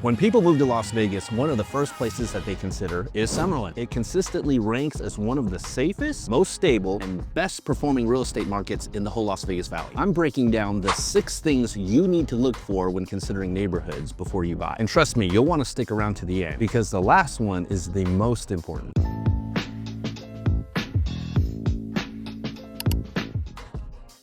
When people move to Las Vegas, one of the first places that they consider is Summerlin. It consistently ranks as one of the safest, most stable, and best performing real estate markets in the whole Las Vegas Valley. I'm breaking down the 6 things you need to look for when considering neighborhoods before you buy. And trust me, you'll want to stick around to the end because the last one is the most important.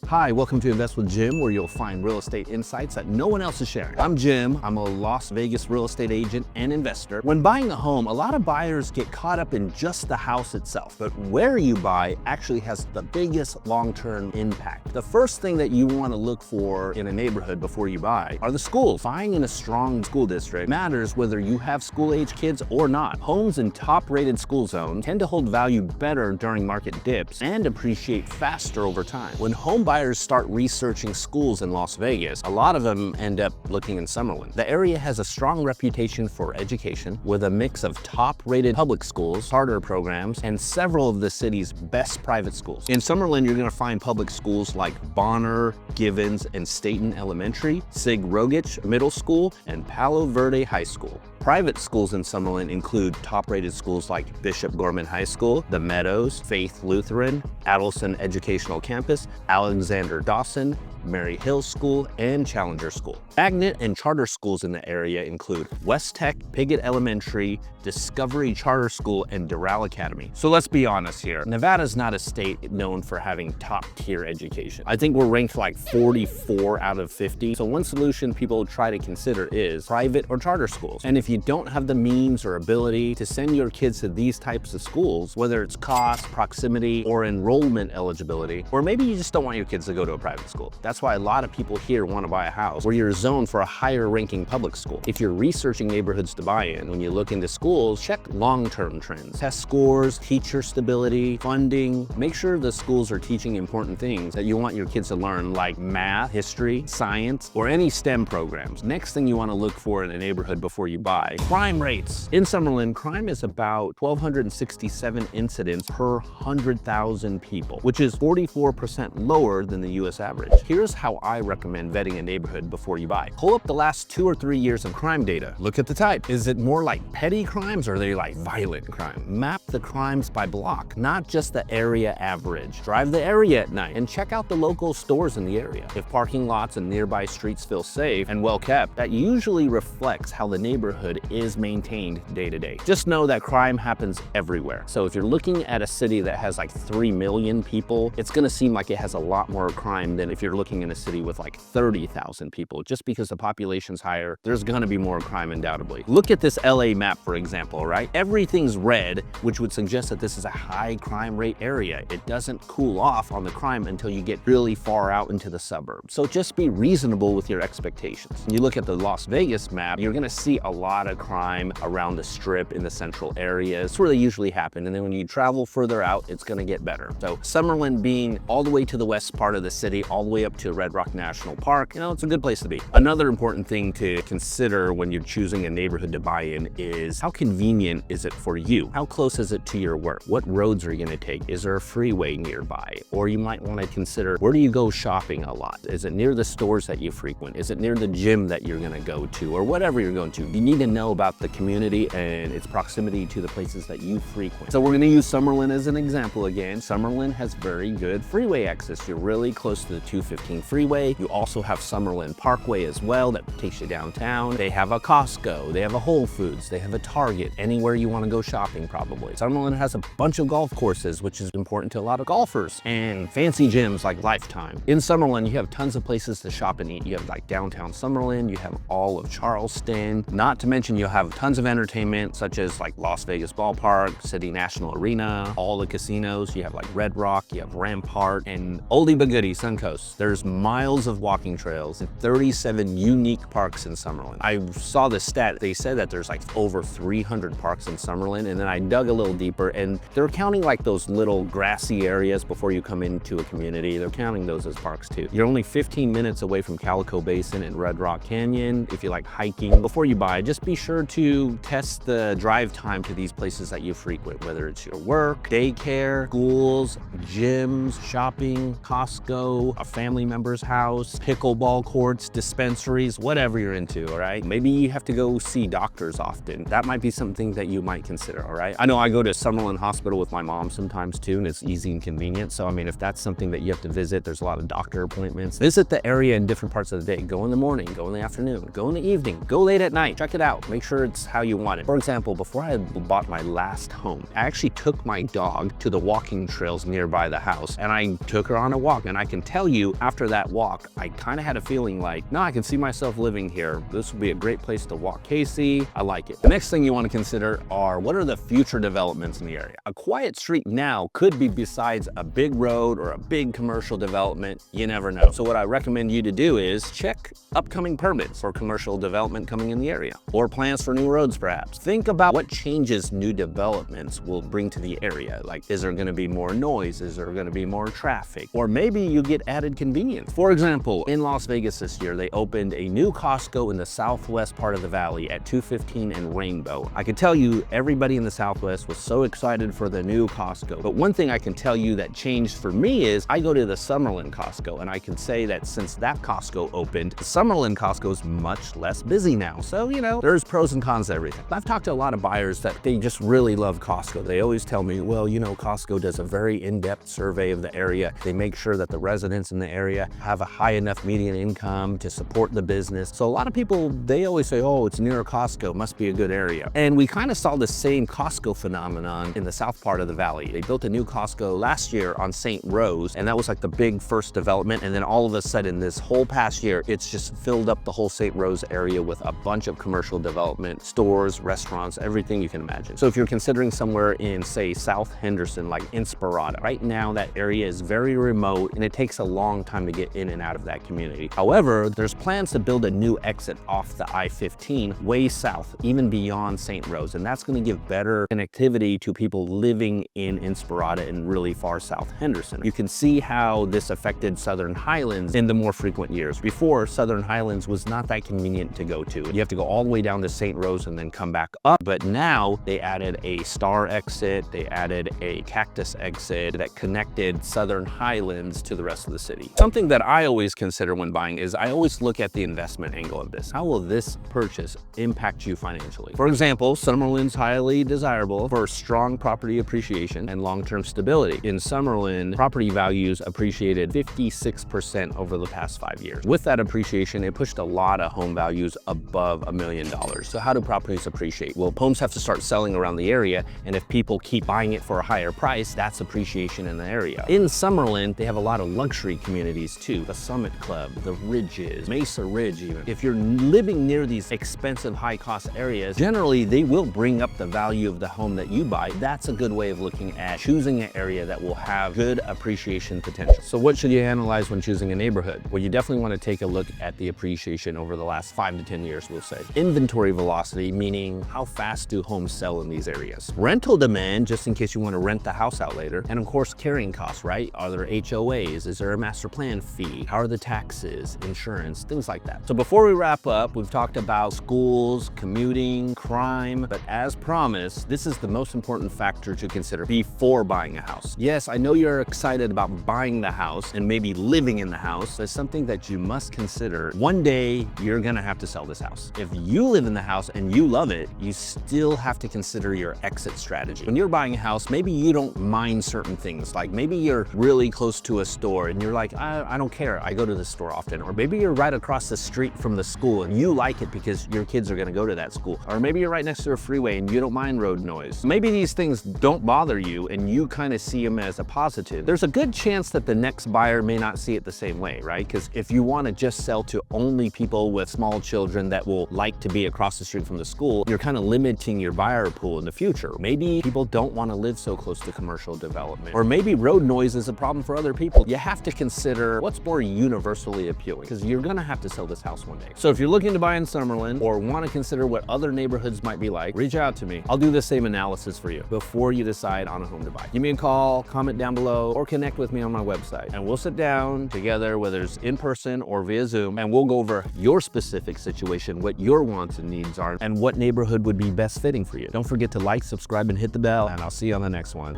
Hi, welcome to Invest with Jim, where you'll find real estate insights that no one else is sharing. I'm Jim. I'm a Las Vegas real estate agent and investor. When buying a home, a lot of buyers get caught up in just the house itself, but where you buy actually has the biggest long-term impact. The first thing that you want to look for in a neighborhood before you buy are the schools. Buying in a strong school district matters whether you have school-age kids or not. Homes in top-rated school zones tend to hold value better during market dips and appreciate faster over time. When home buyers start researching schools in Las Vegas, a lot of them end up looking in Summerlin. The area has a strong reputation for education with a mix of top-rated public schools, charter programs, and several of the city's best private schools. In Summerlin, you're going to find public schools like Bonner, Givens, and Staten Elementary, Sig Rogich Middle School, and Palo Verde High School. Private schools in Summerlin include top-rated schools like Bishop Gorman High School, The Meadows, Faith Lutheran, Adelson Educational Campus, Alexander Dawson, Mary Hill School, and Challenger School. Magnet and charter schools in the area include West Tech, Piggott Elementary, Discovery Charter School, and Doral Academy. So let's be honest here. Nevada's not a state known for having top-tier education. I think we're ranked like 44 out of 50. So one solution people try to consider is private or charter schools. And if you don't have the means or ability to send your kids to these types of schools, whether it's cost, proximity, or enrollment eligibility, or maybe you just don't want your kids to go to a private school. That's why a lot of people here want to buy a house where you're zoned for a higher ranking public school. If you're researching neighborhoods to buy in, when you look into schools, check long-term trends, test scores, teacher stability, funding. Make sure the schools are teaching important things that you want your kids to learn, like math, history, science, or any STEM programs. Next thing you want to look for in a neighborhood before you buy: crime rates. In Summerlin, crime is about 1,267 incidents per 100,000 people, which is 44% lower than the US average. Here's how I recommend vetting a neighborhood before you buy. Pull up the last 2 or 3 years of crime data. Look at the type. Is it more like petty crimes or are they like violent crime? Map the crimes by block, not just the area average. Drive the area at night and check out the local stores in the area. If parking lots and nearby streets feel safe and well kept, that usually reflects how the neighborhood is maintained day to day. Just know that crime happens everywhere. So if you're looking at a city that has like 3 million people, it's gonna seem like it has a lot more crime than if you're looking in a city with like 30,000 people. Just because the population's higher, there's gonna be more crime undoubtedly. Look at this LA map, for example, right? Everything's red, which would suggest that this is a high crime rate area. It doesn't cool off on the crime until you get really far out into the suburbs. So just be reasonable with your expectations. When you look at the Las Vegas map, you're gonna see a lot of crime around the strip in the central area. It's where they usually happen. And then when you travel further out, it's gonna get better. So Summerlin being all the way to the west part of the city, all the way up to Red Rock National Park, you know, it's a good place to be. Another important thing to consider when you're choosing a neighborhood to buy in is how convenient is it for you? How close is it to your work? What roads are you gonna take? Is there a freeway nearby? Or you might wanna consider, where do you go shopping a lot? Is it near the stores that you frequent? Is it near the gym that you're gonna go to? Or whatever you're going to. You need to know about the community and its proximity to the places that you frequent. So we're gonna use Summerlin as an example again. Summerlin has very good freeway access. You're really close to the 215 freeway. You also have Summerlin Parkway as well that takes you downtown. They have a Costco, they have a Whole Foods, they have a Target, anywhere you want to go shopping probably. Summerlin has a bunch of golf courses, which is important to a lot of golfers, and fancy gyms like Lifetime. In Summerlin, you have tons of places to shop and eat. You have like downtown Summerlin, you have all of Charleston, not to mention you'll have tons of entertainment such as like Las Vegas Ballpark, City National Arena, all the casinos. You have like Red Rock, you have Rampart, and oldie but goodie Suncoast. There's miles of walking trails and 37 unique parks in Summerlin. I saw the stat, they said that there's like over 300 parks in Summerlin, and then I dug a little deeper and they're counting like those little grassy areas before you come into a community. They're counting those as parks too. You're only 15 minutes away from Calico Basin and Red Rock Canyon. If you like hiking, before you buy, just be sure to test the drive time to these places that you frequent, whether it's your work, daycare, schools, gyms, shopping, Costco, a family member's house, pickleball courts, dispensaries, whatever you're into, all right? Maybe you have to go see doctors often. That might be something that you might consider, all right? I know I go to Summerlin Hospital with my mom sometimes too, and it's easy and convenient. So, I mean, if that's something that you have to visit, there's a lot of doctor appointments. Visit the area in different parts of the day. Go in the morning, go in the afternoon, go in the evening, go late at night. Check it out. Make sure it's how you want it. For example, before I bought my last home, I actually took my dog to the walking trails nearby the house, and I took her on a walk. And I can tell you, after that walk, I kind of had a feeling like, no, I can see myself living here. This would be a great place to walk Casey. I like it. The next thing you want to consider are, what are the future developments in the area? A quiet street now could be besides a big road or a big commercial development. You never know. So what I recommend you to do is check upcoming permits for commercial development coming in the area, or plans for new roads perhaps. Think about what changes new developments will bring to the area. Like, is there going to be more noise? Is there going to be more traffic? Or maybe you get added convenience. For example, in Las Vegas this year, they opened a new Costco in the southwest part of the valley at 215 and Rainbow. I can tell you, everybody in the southwest was so excited for the new Costco. But one thing I can tell you that changed for me is I go to the Summerlin Costco, and I can say that since that Costco opened, the Summerlin Costco is much less busy now. So, you know, there's pros and cons to everything. I've talked to a lot of buyers that they just really love Costco. They always tell me, well, you know, Costco does a very in-depth survey of the area. They make sure that the residents in the area have a high enough median income to support the business. So a lot of people, they always say, oh, it's near a Costco, must be a good area. And we kind of saw the same Costco phenomenon in the south part of the valley. They built a new Costco last year on St. Rose, and that was like the big first development. And then all of a sudden, this whole past year, it's just filled up the whole St. Rose area with a bunch of commercial development, stores, restaurants, everything you can imagine. So if you're considering somewhere in, say, South Henderson, like Inspirada, right now that area is very remote and it takes a long time to get in and out of that community. However, there's plans to build a new exit off the I-15 way south, even beyond St. Rose, and that's going to give better connectivity to people living in Inspirada and really far South Henderson. You can see how this affected Southern Highlands in the more frequent years. Before, Southern Highlands was not that convenient to go to. You have to go all the way down to St. Rose and then come back up, but now they added a star exit, they added a cactus exit that connected Southern Highlands to the rest of the city. Something that I always consider when buying is I always look at the investment angle of this. How will this purchase impact you financially? For example, Summerlin's highly desirable for strong property appreciation and long-term stability. In Summerlin, property values appreciated 56% over the past 5 years. With that appreciation, it pushed a lot of home values above $1 million. So how do properties appreciate? Well, homes have to start selling around the area, and if people keep buying it for a higher price, that's appreciation in the area. In Summerlin, they have a lot of luxury communities too. The Summit Club, the Ridges, Mesa Ridge even. If you're living near these expensive high-cost areas, generally they will bring up the value of the home that you buy. That's a good way of looking at choosing an area that will have good appreciation potential. So what should you analyze when choosing a neighborhood? Well, you definitely want to take a look at the appreciation over the last 5 to 10 years, we'll say. Inventory velocity, meaning how fast do homes sell in these areas. Rental demand, just in case you want to rent the house out later. And of course, carrying costs, right? Are there HOAs? Is there a master plan fee? How are the taxes, insurance, things like that. So before we wrap up, we've talked about schools, commuting, crime, but as promised, this is the most important factor to consider before buying a house. Yes, I know you're excited about buying the house and maybe living in the house, but it's something that you must consider. One day, you're gonna have to sell this house. If you live in the house and you love it, you still have to consider your exit strategy. When you're buying a house, maybe you don't mind certain things. Like maybe you're really close to a store and you're like, I don't care, I go to the store often. Or maybe you're right across the street from the school and you like it because your kids are gonna go to that school. Or maybe you're right next to a freeway and you don't mind road noise. Maybe these things don't bother you and you kind of see them as a positive. There's a good chance that the next buyer may not see it the same way, right? Because if you want to just sell to only people with small children that will like to be across the street from the school, you're kind of limiting your buyer pool in the future. Maybe people don't want to live so close to commercial development. Or maybe road noise is a problem for other people. You have to consider what's more universally appealing, because you're gonna have to sell this house one day. So if you're looking to buy in Summerlin or want to consider what other neighborhoods might be like, reach out to me. I'll do the same analysis for you before you decide on a home to buy. Give me a call, comment down below, or connect with me on my website. And we'll sit down together, whether it's in person or via Zoom, and we'll go over your specific situation, what your wants and needs are, and what neighborhood would be best fitting for you. Don't forget to like, subscribe, and hit the bell, and I'll see you on the next one.